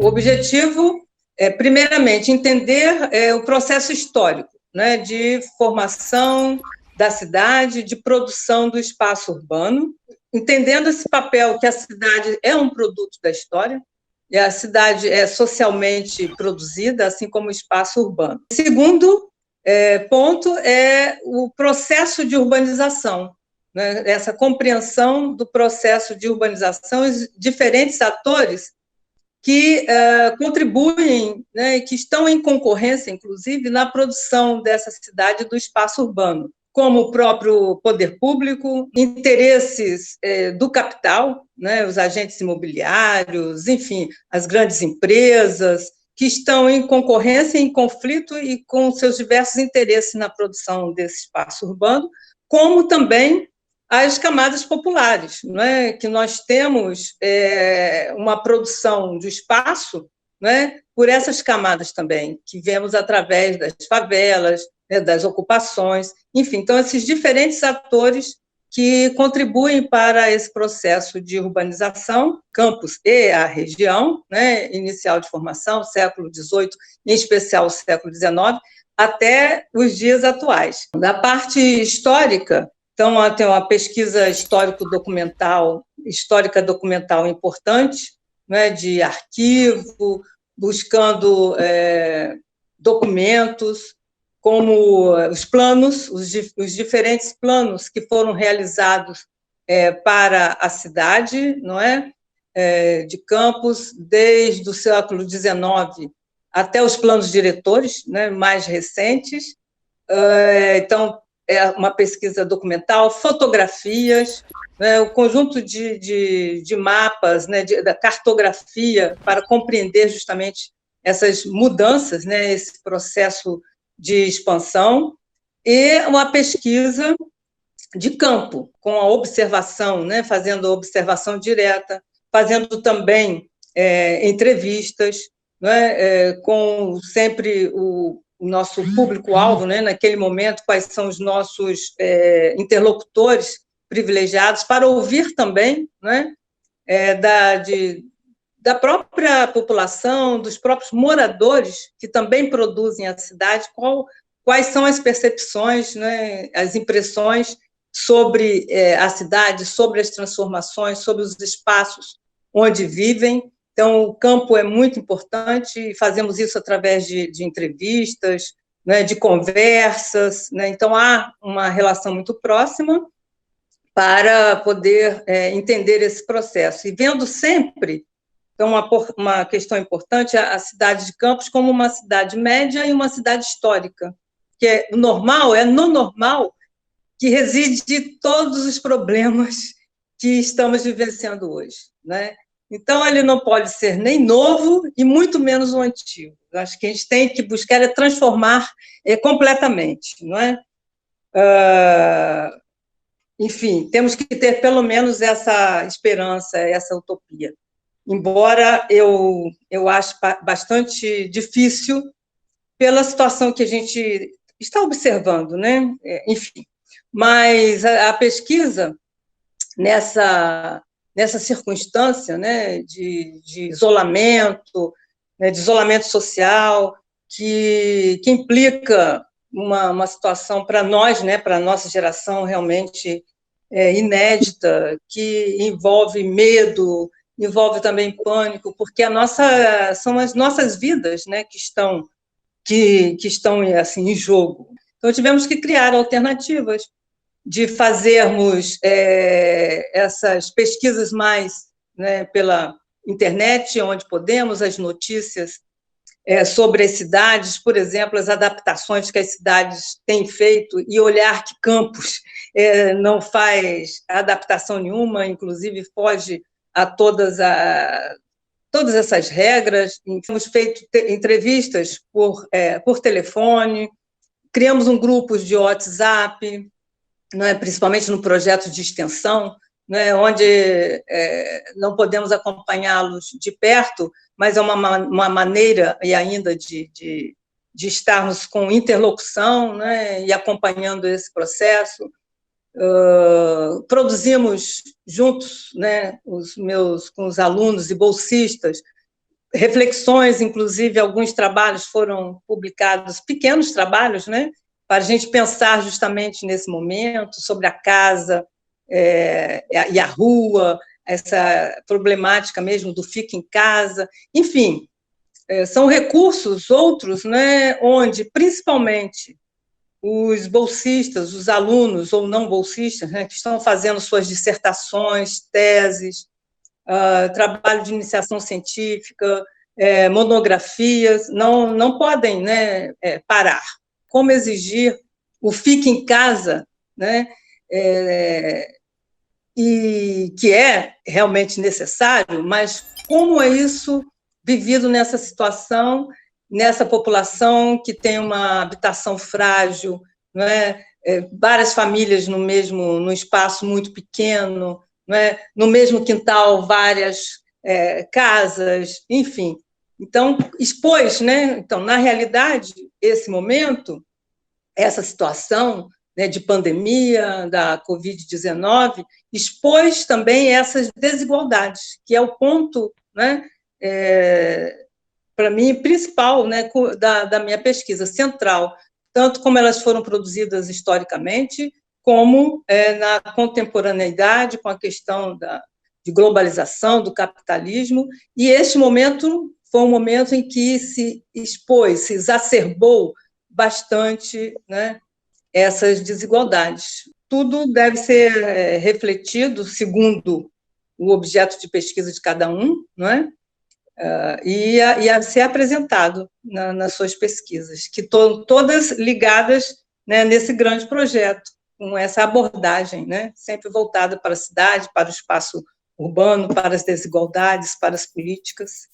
o objetivo é, primeiramente, entender o processo histórico, né, de formação da cidade, de produção do espaço urbano, entendendo esse papel que a cidade é um produto da história, e a cidade é socialmente produzida, assim como o espaço urbano. Segundo ponto é o processo de urbanização, né, essa compreensão do processo de urbanização e os diferentes atores que contribuem, né, que estão em concorrência, inclusive, na produção dessa cidade do espaço urbano, como o próprio poder público, interesses do capital, né, os agentes imobiliários, enfim, as grandes empresas, que estão em concorrência, em conflito e com seus diversos interesses na produção desse espaço urbano, como também as camadas populares, não é? Que nós temos uma produção de espaço, não é? Por essas camadas também, que vemos através das favelas, né, das ocupações, enfim, então esses diferentes atores que contribuem para esse processo de urbanização, campos e a região, né, inicial de formação, século XVIII, em especial o século XIX, até os dias atuais. Da parte histórica, então, tem uma pesquisa histórica documental importante, né, de arquivo, buscando documentos, como os planos, os diferentes planos que foram realizados para a cidade, não é? De Campos, desde o século XIX até os planos diretores, né, mais recentes. Então, é uma pesquisa documental, fotografias, né, o conjunto de mapas, né, da cartografia, para compreender justamente essas mudanças, né, esse processo de expansão, e uma pesquisa de campo, com a observação, né, fazendo observação direta, fazendo também entrevistas, né, com sempre o nosso público-alvo, né, naquele momento, quais são os nossos interlocutores privilegiados, para ouvir também, né, da própria população, dos próprios moradores, que também produzem a cidade, quais são as percepções, né, as impressões sobre a cidade, sobre as transformações, sobre os espaços onde vivem. Então, o campo é muito importante e fazemos isso através de entrevistas, né, de conversas, né? Então, há uma relação muito próxima para poder entender esse processo. E vendo sempre, então, uma questão importante, a cidade de Campos como uma cidade média e uma cidade histórica, que é no normal que reside todos os problemas que estamos vivenciando hoje, né? Então, ele não pode ser nem novo e muito menos o antigo. Eu acho que a gente tem que buscar transformar completamente, não é? Enfim, temos que ter pelo menos essa esperança, essa utopia. Embora eu ache bastante difícil pela situação que a gente está observando, né? Enfim, mas a pesquisa nessa circunstância, né, de isolamento, né, de isolamento social, que implica uma situação para nós, né, para a nossa geração realmente inédita, que envolve medo, envolve também pânico, porque são as nossas vidas, né, que estão assim em jogo. Então tivemos que criar alternativas de fazermos essas pesquisas mais, né, pela internet, onde podemos, as notícias sobre as cidades, por exemplo, as adaptações que as cidades têm feito, e olhar que Campos não faz adaptação nenhuma, inclusive foge a todas essas regras. Temos feito entrevistas por telefone, criamos um grupo de WhatsApp, não é, principalmente no projeto de extensão, não é, onde não podemos acompanhá-los de perto, mas é uma maneira e ainda de estarmos com interlocução, né, e acompanhando esse processo. Produzimos juntos, né, com os alunos e bolsistas, reflexões, inclusive, alguns trabalhos foram publicados, pequenos trabalhos, né, para a gente pensar justamente nesse momento, sobre a casa e a rua, essa problemática mesmo do fica em casa, enfim, são recursos outros, né, onde, principalmente, os bolsistas, os alunos ou não bolsistas, né, que estão fazendo suas dissertações, teses, trabalho de iniciação científica, monografias, não podem, né, parar. Como exigir o fique em casa, né, e que é realmente necessário, mas como é isso vivido nessa situação, nessa população que tem uma habitação frágil, não é? Várias famílias no espaço muito pequeno, não é? No mesmo quintal, várias casas, enfim. Então, expôs, né? Então, na realidade, esse momento, essa situação, né, de pandemia, da Covid-19, expôs também essas desigualdades, que é o ponto, né, para mim, principal, né, da minha pesquisa, central, tanto como elas foram produzidas historicamente, como na contemporaneidade, com a questão de globalização, do capitalismo, e este momento foi um momento em que se expôs, se exacerbou bastante, né, essas desigualdades. Tudo deve ser refletido segundo o objeto de pesquisa de cada um, não é? E a ser apresentado nas suas pesquisas, que estão todas ligadas, né, nesse grande projeto, com essa abordagem, né, sempre voltada para a cidade, para o espaço urbano, para as desigualdades, para as políticas.